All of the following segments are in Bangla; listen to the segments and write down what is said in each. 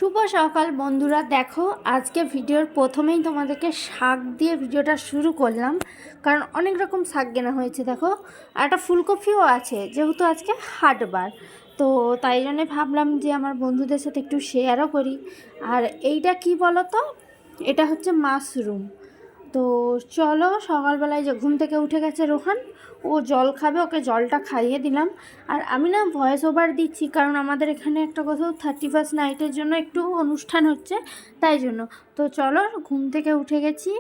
শুভ সকাল বন্ধুরা। দেখো আজকে ভিডিওর প্রথমেই তোমাদেরকে শাক দিয়ে ভিডিওটা শুরু করলাম, কারণ অনেক রকম শাক কেনা হয়েছে। দেখো আর একটা ফুলকপিও আছে, যেহেতু আজকে হাটবার, তো তাই জন্যে ভাবলাম যে আমার বন্ধুদের সাথে একটু শেয়ারও করি। আর এইটা কি বলো তো, এটা হচ্ছে মাশরুম। তো চলো, সকালবেলায় যে ঘুম থেকে উঠে গেছে রোহান, ও জল খাবে, ওকে জলটা খাইয়ে দিলাম। আর আমি না ভয়েস ওভার দিচ্ছি, কারণ আমাদের এখানে একটা কোথাও 31st নাইটের জন্য একটু অনুষ্ঠান হচ্ছে, তাই জন্য। তো চলো, ঘুম থেকে উঠে গেছি,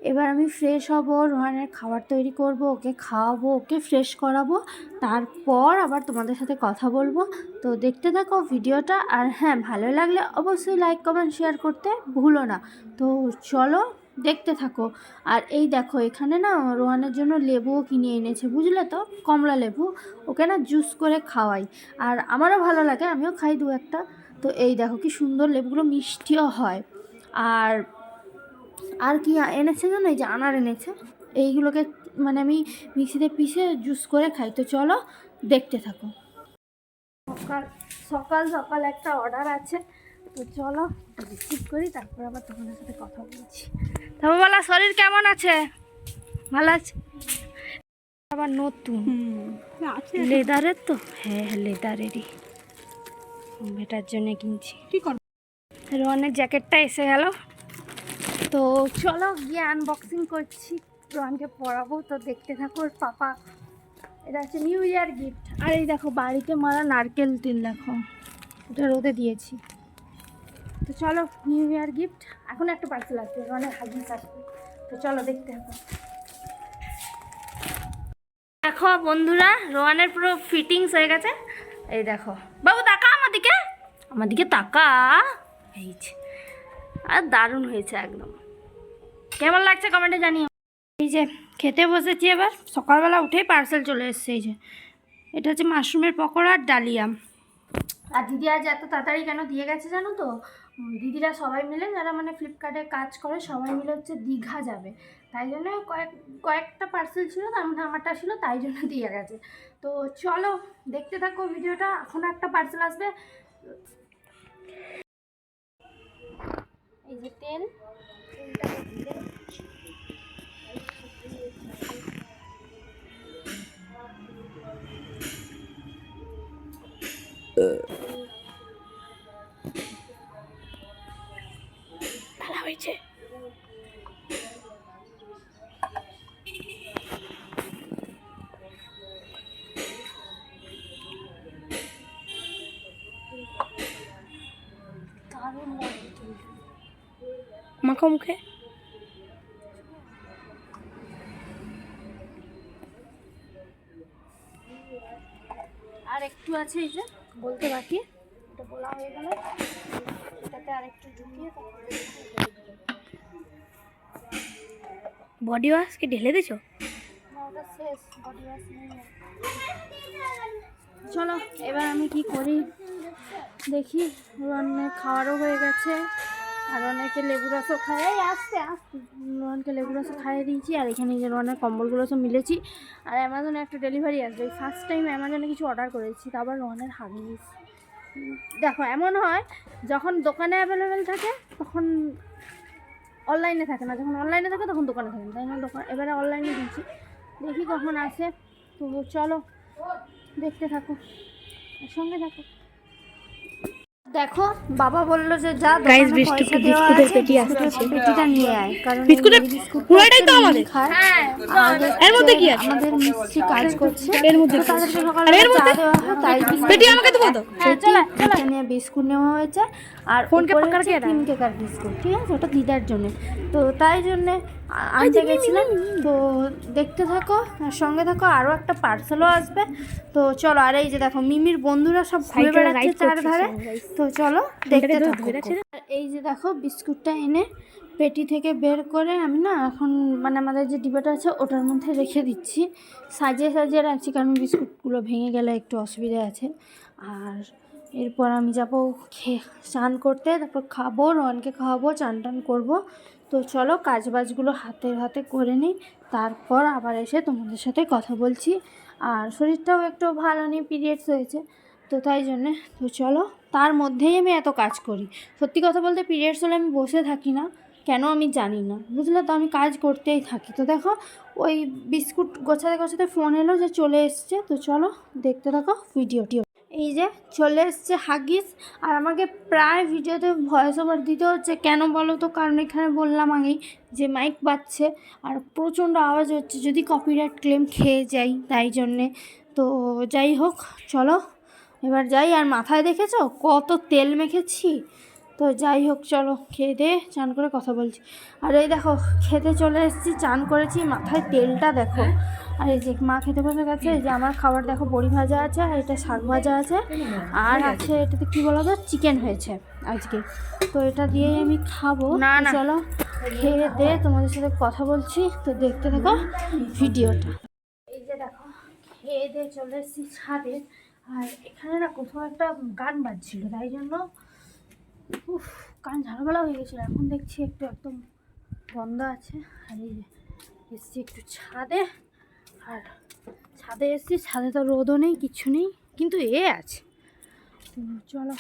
এবার আমি ফ্রেশ হব, রোহানের খাবার তৈরি করব, ওকে খাওয়াবো, ওকে ফ্রেশ করাবো, তারপর আবার তোমাদের সাথে কথা বলবো। তো দেখতে থাকো ভিডিওটা, আর হ্যাঁ, ভালো লাগলে অবশ্যই লাইক কমেন্ট শেয়ার করতে ভুলো না। তো চলো দেখতে থাকো। আর এই দেখো, এখানে না রোহানের জন্য লেবুও কিনে এনেছে, বুঝলে তো, কমলা লেবু। ওকে না জুস করে খাওয়াই, আর আমারও ভালো লাগে, আমিও খাই দু একটা। তো এই দেখো কি সুন্দর লেবুগুলো, মিষ্টিও হয়। আর আর কি এনেছে জানো, এই যে আনার এনেছে, এইগুলোকে মানে আমি মিক্সিতে পিষে জুস করে খাই। তো চলো দেখতে থাকো। সকাল সকাল সকাল একটা অর্ডার আছে, তো চলো রিসিভ করি, তারপর আবার তোমাদের সাথে কথা বলছি। তবে বলা, শরীর কেমন আছে? ভালো আছে? আবার নতুন লেদারের তো, হ্যাঁ লেদারেরই, এটার জন্য কিনছি। কি করব, রোহানের জ্যাকেটটা এসে গেল, তো চলো গিয়ে আনবক্সিং করছি, রোহানকে পরাবো। তো দেখতে থাকো। ওর পাপা, এটা হচ্ছে নিউ ইয়ার গিফট। আর এই দেখো বাড়িতে মারা নারকেল তেল, দেখো এটা রোদে দিয়েছি। তো চলো, নিউ ইয়ার গিফট। এখন একটা পার্সেল আসবে, রোহানের হাগিস আসবে, তো চলো দেখতে থাকো। দেখো বন্ধুরা, রোহানের পুরো ফিটিংস হয়ে গেছে। এই দেখো, বাবু তাকা আমার দিকে, আমার দিকে তাকা, এই যে। আর দারুণ হয়েছে একদম। কেমন লাগছে কমেন্টে জানিও। এই যে খেতে বসেছি, এবার সকালবেলা উঠেই পার্সেল চলে এসছে। এই যে এটা হচ্ছে মাশরুমের পকোড়া আর ডালিয়া। আর দিদি আজ এত তাড়াতাড়ি কেন দিয়ে গেছে জানো তো, দিদিরা সবাই মিলে, যারা মানে ফ্লিপকার্টে কাজ করে, সবাই মিলে হচ্ছে দীঘা যাবে, তাই জন্য কয়েকটা পার্সেল ছিল, তার মধ্যে আমারটা ছিল, তাই জন্য দিয়ে গেছে। তো চলো দেখতে থাকো ভিডিওটা। এখন একটা পার্সেল আসবে। এই যে তেল, ভালো হয়েছে। দারুণ লাগছে মাখা মুখে। আর একটু আছে, এই যে বলতে বাকি, এটা বলা হয়ে গেল। এটাতে আর একটু ঢুকিয়ে বডি ওয়াশ কি ঢেলে দিছো? না, ওটা শেষ, বডি ওয়াশ নেই। চলো এবার আমি কি করি দেখি। রোহানের খাওয়ারও হয়ে গেছে, আর অনেকে লেবু রসও খায়, এই আস্তে আস্তে। রোহানকে লেবু রসও খাইয়ে দিয়েছি। আর এখানে যে রোহানের কম্বলগুলো সব মিলেছি। আর অ্যামাজনে একটা ডেলিভারি আসবে, ফার্স্ট টাইম অ্যামাজনে কিছু অর্ডার করেছি, তারপর রোহানের হাগিস। দেখো এমন হয়, যখন দোকানে অ্যাভেলেবেল থাকে তখন অনলাইনে থাকে না, যখন অনলাইনে থাকে তখন দোকানে থাকে না, তাই না? দোকান এবারে অনলাইনে দিচ্ছি, দেখি কখন আসে। তো চলো দেখতে থাকো, সঙ্গে থাকো। দেখো বাবা বললো যে যা গাইস, বিস্কুটের পেটি আছে, পেটিটা নিয়ে আয়, কারণ বিস্কুটের পুরোটাই তো আমাদের খায়। এর মধ্যে কি আছে? আমাদের মিষ্টি কাজ করছে, এর মধ্যে তাদেরকে সকালে চা দেওয়া হয়, তাই পেটি আমাকে দেবো তো। হ্যাঁ চলো চলো, নিয়ে বিস্কুট নেওয়া হয়েছে। আর ফোন কে পাকার কে ক্রিম কেকার বিস্কুট, ঠিক আছে, ওটা দিদার জন্য। তো তাই জন্যে আনতে গেছিলাম। তো দেখতে থাকো আর সঙ্গে থাকো, আরও একটা পার্সেলও আসবে। তো চলো। আর এই যে দেখো, মিমির বন্ধুরা সব ঘুরে বেড়াচ্ছে চারধারে, তো চলো দেখতে থাকো। এই যে দেখো, বিস্কুটটা এনে পেটি থেকে বের করে আমি না এখন মানে আমাদের যে ডিবাটা আছে ওটার মধ্যে রেখে দিচ্ছি, সাজিয়ে সাজিয়ে রাখছি, কারণ বিস্কুটগুলো ভেঙে গেলে একটু অসুবিধা আছে। আর এরপর আমি যাবো স্নান করতে, তারপর খাবো, রোহানকে খাওয়াবো, চান টান করবো। তো চলো কাজবাজগুলো হাতে হাতে করে নিই, তারপর আবার এসে তোমাদের সাথে কথা বলছি। আর শরীরটাও একটু ভালো নেই, পিরিয়ডস হয়েছে, তো তাই জন্যে। তো চলো। তার মধ্যেই আমি এত কাজ করি। সত্যি কথা বলতে পিরিয়ডস হলে আমি বসে থাকি না, কেন আমি জানি না, বুঝলে তো, আমি কাজ করতেই থাকি। তো দেখো ওই বিস্কুট গোছাতে গোছাতে ফোন এলো যে চলে এসছে, তো চলো দেখতে থাকো ভিডিওটি। এই যে চলে এসছে হাগিস, আর আমাকে প্রায় ভিডিওতে ভয়েস ওভার দিতে হচ্ছে, কেন বলো তো, কারণ এখানে বললাম আগেই যে মাইক বাজছে আর প্রচণ্ড আওয়াজ হচ্ছে, যদি কপিরাইট ক্লেম খেয়ে যাই, তাই জন্যে। তো যাই হোক, চলো এবার যাই। আর মাথায় দেখেছো কত তেল মেখেছি, তো যাই হোক চলো খেয়ে দিয়ে চান করে কথা বলছি। আর এই দেখো খেতে চলে এসেছি, চান করেছি, মাথায় তেলটা দেখো। আর এই যে মা খেতে বসে গেছে, এই যে আমার খাবার দেখো, বড়ি ভাজা আছে, আর এটা শাক ভাজা আছে, আর আছে এটাতে কী বলো তো, চিকেন হয়েছে আজকে। তো এটা দিয়েই আমি খাবো। না না, চলো খেয়ে দিয়ে তোমাদের সাথে কথা বলছি, তো দেখতে থাকো ভিডিওটা। এই যে দেখো খেয়ে দিয়ে চলে এসেছি ছাদে, আর এখানে না কোথাও একটা গান বাজছিল, তাই জন্য কান ঝাড়াবেলা হয়ে গেছিলো। এখন দেখছি একটু একদম বন্ধ আছে। আর এই যে এসছি একটু ছাদে, আর ছাদে এসছি, ছাদে তো রোদও নেই, কিচ্ছু নেই, কিন্তু এ আছে। চলো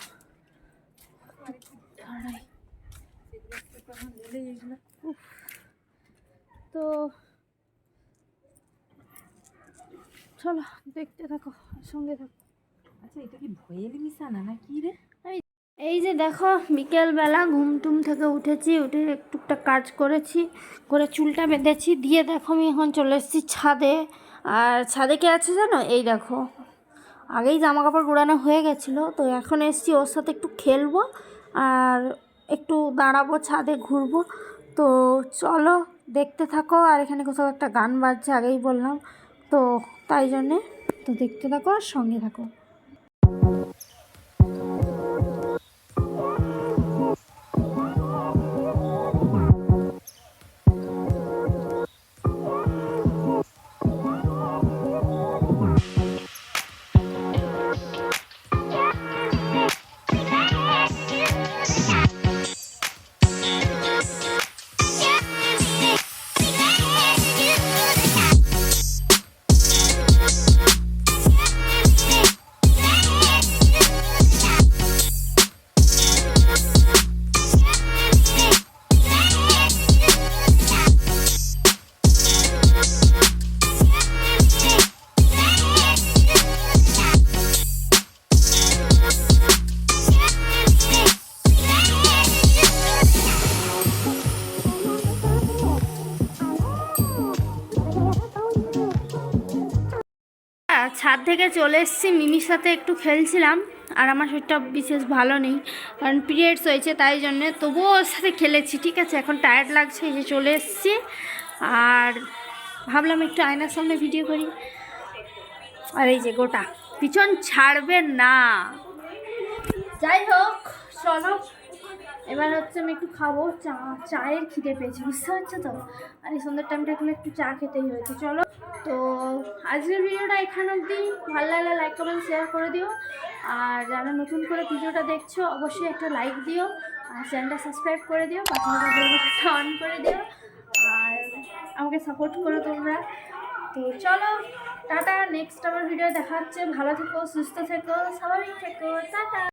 তো চলো দেখতে থাকো, সঙ্গে থাকো। আচ্ছা, এটা কি ভয়েল মিশানা না কি রে? এই যে দেখো বিকেলবেলা ঘুম টুম থেকে উঠেছি, উঠে টুকটাক কাজ করেছি, করে চুলটা বেঁধেছি, দিয়ে দেখো আমি এখন চলে এসেছি ছাদে। আর ছাদে কে আছে জানো, এই দেখো, আগেই জামা কাপড় গুড়ানো হয়ে গেছিলো, তো এখন এসেছি ওর সাথে একটু খেলবো আর একটু দাঁড়াবো, ছাদে ঘুরবো। তো চলো দেখতে থাকো। আর এখানে কোথাও একটা গান বাজছে, আগেই বললাম, তো তাই জন্যে তো দেখতে থাকো আর সঙ্গে থাকো। ছাদ থেকে চলে এসেছি, মিমির সাথে একটু খেলছিলাম, আর আমার শরীরটা বিশেষ ভালো নেই, কারণ পিরিয়ডস হয়েছে, তাই জন্যে, তবুও ওর সাথে খেলেছি। ঠিক আছে, এখন টায়ার্ড লাগছে, এই যে চলে এসেছি, আর ভাবলাম একটু আয়নার সামনে ভিডিও করি। আর এই যে গোটা পিছন ছাড়বে না। যাই হোক চলো, এবার হচ্ছে আমি একটু খাবো চা, চায়ের খিদে পেয়েছি, বুঝতে পারছো তো। আর এই সন্ধ্যার টাইমটা এখন একটু চা খেতেই হয়েছে। চলো, তো আজকের ভিডিওটা এখানে অবধি। ভালো লাগলে লাইক কমেন্ট শেয়ার করে দিও, আর যারা নতুন করে ভিডিওটা দেখছো অবশ্যই একটা লাইক দিও, আর চ্যানেলটা সাবস্ক্রাইব করে দিও, পাশে অন করে দিও, আর আমাকে সাপোর্ট করো তোমরা। তো চলো টাটা, নেক্সট আমার ভিডিও দেখা হচ্ছে। ভালো থেকো, সুস্থ থেকো, স্বাভাবিক থেকো, টাটা।